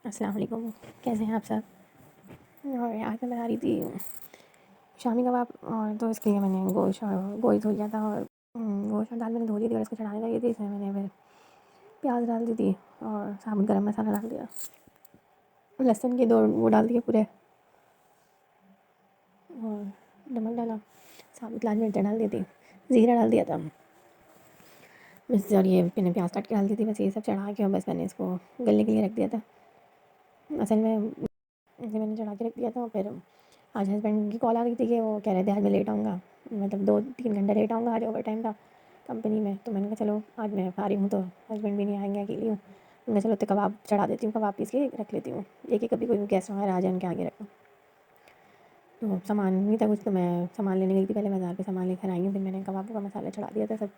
अस्सलाम वालेकुम। कैसे हैं आप सब? और आज मैं बना रही थी शामी कबाब। और तो इसके लिए मैंने गोश्त धो लिया था और गोश्त और दाल मैंने धो ली थी और इसको चढ़ाने लगी थी। इसमें मैंने फिर प्याज डाल दी थी और साबुत गरम मसाला डाल दिया, लहसुन के 2 वो डाल दिए पूरे, और नमक डाला, साबुत लाल मिर्च डाल दी थी, ज़ीरा डाल दिया था बस। और ये मैंने प्याज काट के डाल दी थी। बस ये सब चढ़ा के और बस मैंने इसको गलने के लिए रख दिया था। असल में इसे मैंने चढ़ा के रख दिया था। फिर आज हस्बैंड की कॉल आ गई थी कि वो कह रहे थे आज मैं लेट आऊँगा, मतलब 2-3 घंटे लेट आऊँगा। आज ओवर टाइम था कंपनी में, तो मैंने कहा चलो आज मैं फारिग हूँ तो हस्बैंड भी नहीं आएंगे, अकेली हूँ। मैं चलो तो कबाब चढ़ा देती हूँ, कबाब पीस के रख लेती हूँ, एक ही कभी कोई गेस्ट वगैरह आ जाए उनके आगे रखूँ। तो सामान नहीं था कुछ, तो मैं सामान लेने गई थी पहले बाज़ार पे, सामान लेकर आई हूँ। फिर मैंने कबाबों का मसाला चढ़ा दिया था सब,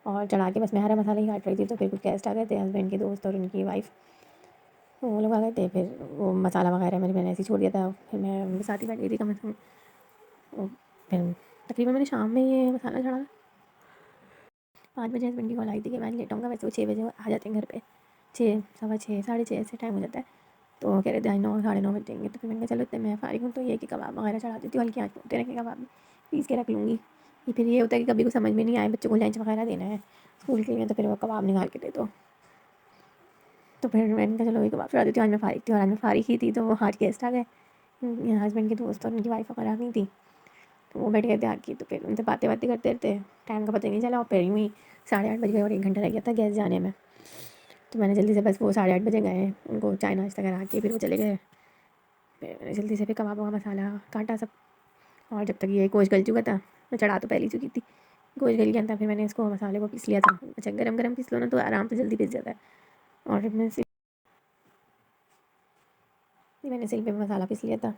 और चढ़ा के बस मैं हरा मसाला ही काट रही थी। तो फिर कुछ गेस्ट आ गए थे, हस्बैंड के दोस्त और उनकी वाइफ, वो लोग आ गए थे। फिर वो मसाला वगैरह मैंने ऐसे ही छोड़ दिया था। फिर मैं साथ ही बैठ गई थी कम से कम। फिर तकरीबन मैंने शाम में ये मसाला चढ़ा। 5 बजे हस्बैंड की कॉल आई थी कि मैं लेट आऊँगा। वैसे वो 6 बजे आ जाते हैं घर पे, 6, सवा 6, साढ़े 6 ऐसे टाइम हो जाता है। तो कह रहे थे 9, साढ़े 9 बज जाएंगे। तो फिर मैंने कहा चलो इतने मैं फारिग हूँ तो ये कि कबाब वगैरह चढ़ा देती हूँ, हल्की आँच में होते रहेंगे कबाब, पीस के रख लूँगी। ये फिर ये होता है कि कभी कुछ समझ में नहीं आए, बच्चों को लंच वगैरह देना है स्कूल के लिए, तो फिर वो कबाब निकाल के दे दो। तो फिर मैंने कहा चलो ये कबाब चढ़ा देती हूँ। आज मैं फारिग थी और आज मैं फारिग ही थी, तो आज गेस्ट आ गए, हस्बैंड के दोस्त और उनकी वाइफ वगैरह आ गई थी। तो वो बैठ गए थे आके, तो फिर उनसे बातें बातें करते रहते टाइम का पता ही नहीं चला। और फिर यूँ ही 8:30 बज गए और 1 घंटा रह गया था गैस जाने में। तो मैंने जल्दी से, बस वो 8:30 बजे गए, उनको चाय नाश्ता करा के फिर वो चले गए। फिर मैंने जल्दी से फिर कबाबों का मसाला काटा सब, और जब तक ये गोश्त गल चुका था, मैं चढ़ा तो पहले चुकी थी, गोश्त गल गया था। फिर मैंने इसको मसाले को पीस लिया था। अच्छा, गरम गरम पीस लो ना तो आराम से जल्दी पीस जाता है। और फिर मैंने सिल पे मसाला पीस लिया था।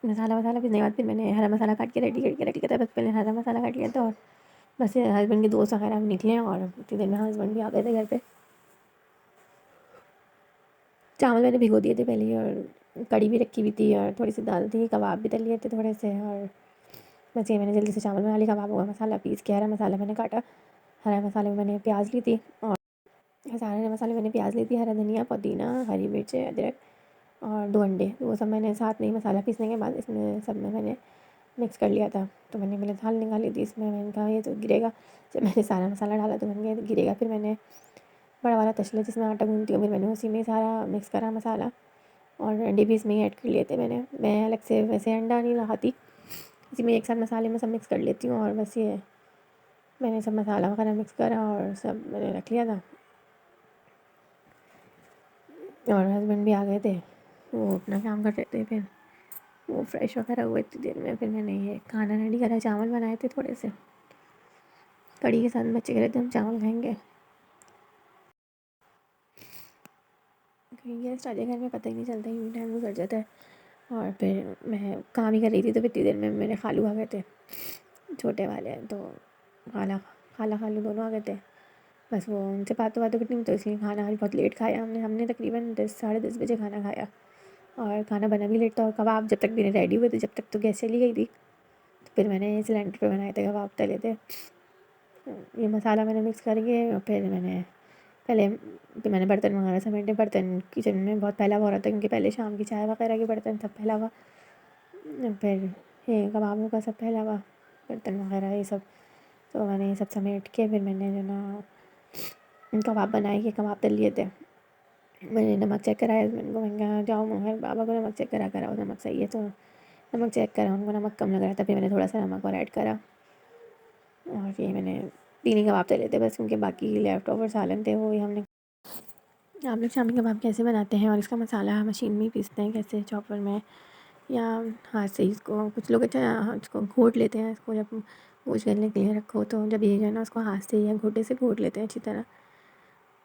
मसाला वसाला पीसने के बाद फिर मैंने हरा मसाला काट के रेडी करके रख लिया था। बस पहले हरा मसाला काट लिया था, और बस हस्बैंड के दोस्त वगैरह निकले और उतनी देर में हस्बैंड भी आ गए थे घर पे। चावल मैंने भिगो दिए थे पहले ही, और कड़ी भी रखी हुई थी, और थोड़ी सी दाल थी, कबाब भी तल लिए थे थोड़े से। और बस ये मैंने जल्दी से चावल बना लिए, कबाबों का मसाला पीस के हरा मसाला मैंने काटा। हरा मसाले में मैंने प्याज ली थी, और सारे मसाले मैंने प्याज ली थी, हरा धनिया, पुदीना, हरी मिर्च, अदरक और 2 अंडे, वो सब मैंने साथ में ही मसाला पीसने के बाद इसमें सब में मैंने मिक्स कर लिया था। तो मैंने पहले थाल निकाली थी, इसमें मैंने कहा ये तो गिरेगा, जब मैंने सारा मसाला डाला तो मैंने कहा गिरेगा। फिर मैंने बड़ा वाला तसला जिसमें आटा गूँथती हूँ, फिर मैंने उसी में सारा मिक्स करा मसाला, और अंडे भी इसमें ही ऐड कर लिए थे मैंने। मैं अलग से वैसे अंडा नहीं लगाती, इसी में एक साथ मसाले में सब मिक्स कर लेती हूँ। और बस ये मैंने सब मसाला वगैरह मिक्स करा और सब मैंने रख लिया था। और हस्बैंड भी आ गए थे, वो अपना काम कर रहे थे। फिर वो फ्रेश वगैरह हुए इतनी देर में, फिर मैंने ये खाना रेडी करा। चावल बनाए थे थोड़े से, कड़ी के साथ बच्चे कह रहे थे हम चावल खाएंगे। गेस्ट आ जाए घर में पता ही नहीं चलता, यूँ टाइम गुजर जाता है। और फिर मैं काम ही कर रही थी, तो इतनी देर में मेरे खालू आ गए थे, छोटे वाले। तो खाला खाला खालू दोनों आ गए थे। बस वो उनसे बातों करती हूँ, तो इसलिए खाना आज बहुत लेट खाया हमने तकरीबन 10, साढ़े 10 बजे खाना खाया। और खाना बना भी लेट था, और कबाब जब तक मेरे रेडी हुए थे जब तक तो गैस चली गई थी। तो फिर मैंने सिलेंडर पे बनाए थे कबाब, तले थे। ये मसाला मैंने मिक्स करके, और फिर पहले फिर मैंने बर्तन वगैरह समेटे। बर्तन किचन में बहुत फैला हुआ रहा था, क्योंकि पहले शाम की चाय वगैरह के बर्तन सब फैला हुआ, फिर ये कबाबों का सब फैला हुआ बर्तन वगैरह ये सब। तो मैंने ये सब समेट के फिर मैंने जो ना कबाब बनाए, के कबाब तल लिए थे। मैंने नमक चेक कराया हस्बैंड को, मैंने कहा जाओ मगर बाबा को नमक चेक कराओ, नमक सही है। तो नमक चेक करा, उनको नमक कम लग रहा था, फिर मैंने थोड़ा सा नमक और ऐड करा। और ये मैंने 3 ही कबाब तले थे बस, क्योंकि बाकी लेफ़्ट ओवर सालन थे, वो ही हमने। आप लोग शामी कबाब कैसे बनाते हैं, और इसका मसाला मशीन में ही पीसते हैं कैसे, चॉपर में या हाथ से? इसको कुछ लोग अच्छा इसको घोट लेते हैं, इसको जब गोश्त गलने के लिए रखो तो जब ये जो है ना उसको हाथ से या घोटे से घोट लेते हैं अच्छी तरह।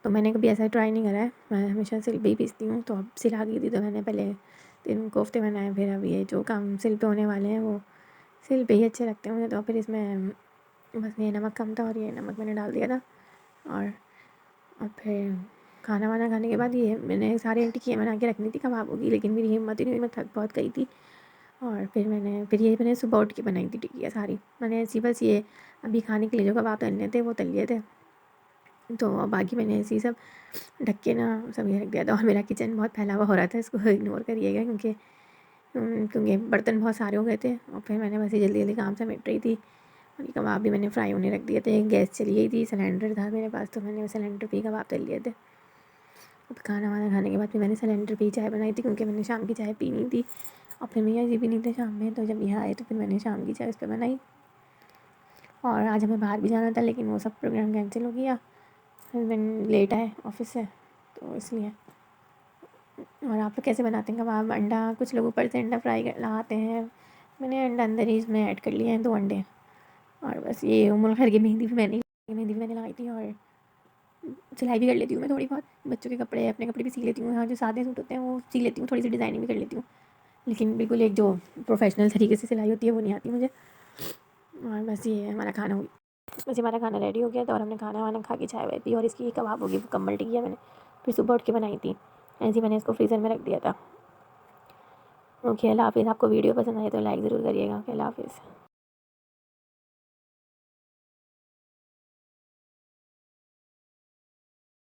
तो मैंने कभी ऐसा ट्राई नहीं करा है, मैं हमेशा सिल पे ही पीसती हूँ। तो अब सिल आ गई थी, तो मैंने पहले 3 कोफ्ते बनाए। फिर अब ये जो काम सिल पे होने वाले हैं वो सिल पे ही अच्छे लगते हैं मुझे। तो फिर इसमें बस ये नमक कम था, और ये नमक मैंने डाल दिया था। और फिर खाना वाना खाने के बाद ये मैंने सारी टिक्कियाँ बना के रखनी थी कबाबों की, लेकिन मेरी हिम्मत ही नहीं हुई, मैं थक बहुत गई थी। और फिर ये मैंने सुबह उठ के बनाई थी टिक्कियाँ सारी। मैंने ऐसी बस ये अभी खाने के लिए जो कबाब तलने थे वो तल लिए थे। तो बाकी मैंने ऐसे ही सब ढक के ना सब ये रख दिया था। और मेरा किचन बहुत फैला हुआ हो रहा था, इसको इग्नोर करिएगा क्योंकि बर्तन बहुत सारे हो गए थे। और फिर मैंने बस जल्दी जल्दी काम समेट रही थी। और ये कबाब भी मैंने फ्राई होने रख दिए थे। गैस चली गई थी, सिलेंडर था मेरे पास, तो मैंने सिलेंडर पे ही कबाब तल लिए थे। अब खाना वाना खाने के बाद फिर मैंने सिलेंडर पे ही चाय बनाई थी, क्योंकि मैंने शाम की चाय पीनी थी। और फिर भैया जी भी नहीं थे शाम में, तो जब यहाँ आए तो फिर मैंने शाम की चाय उस पर बनाई। और आज हमें बाहर भी जाना था, लेकिन वो सब प्रोग्राम कैंसिल हो गया। हस्बैंड लेट आए ऑफिस से, तो इसलिए। और आप लोग कैसे बनाते हैं कबाब? अंडा, कुछ लोग ऊपर से अंडा फ्राई लगाते हैं। मैंने अंडा अंदर ही इसमें ऐड कर लिए हैं, 2 अंडे। और बस ये उमुल खैर की मेहंदी भी मैंने लगाई थी। और सिलाई भी कर लेती हूँ मैं थोड़ी बहुत। बच्चों के कपड़े, अपने कपड़े भी सी लेती हूँ। यहाँ जो सादे सूट होते हैं वो सी लेती हूँ, थोड़ी सी डिज़ाइनिंग भी कर लेती हूँ। लेकिन बिल्कुल एक जो प्रोफेशनल तरीके से सिलाई होती है वो नहीं आती मुझे। और बस ये हमारा खाना हो बस हमारा खाना रेडी हो गया था। और हमने खाना वाना खा के चाय वाय पी। और इसकी कबाब होगी कम्बल टिकिया मैंने फिर सुबह उठ के बनाई थी। ऐसे ही मैंने इसको फ्रीज़र में रख दिया था। ओके, अल्लाह हाफ़िज़। आपको वीडियो पसंद आए तो लाइक ज़रूर करिएगा। ओके, अल्लाह हाफ़िज़।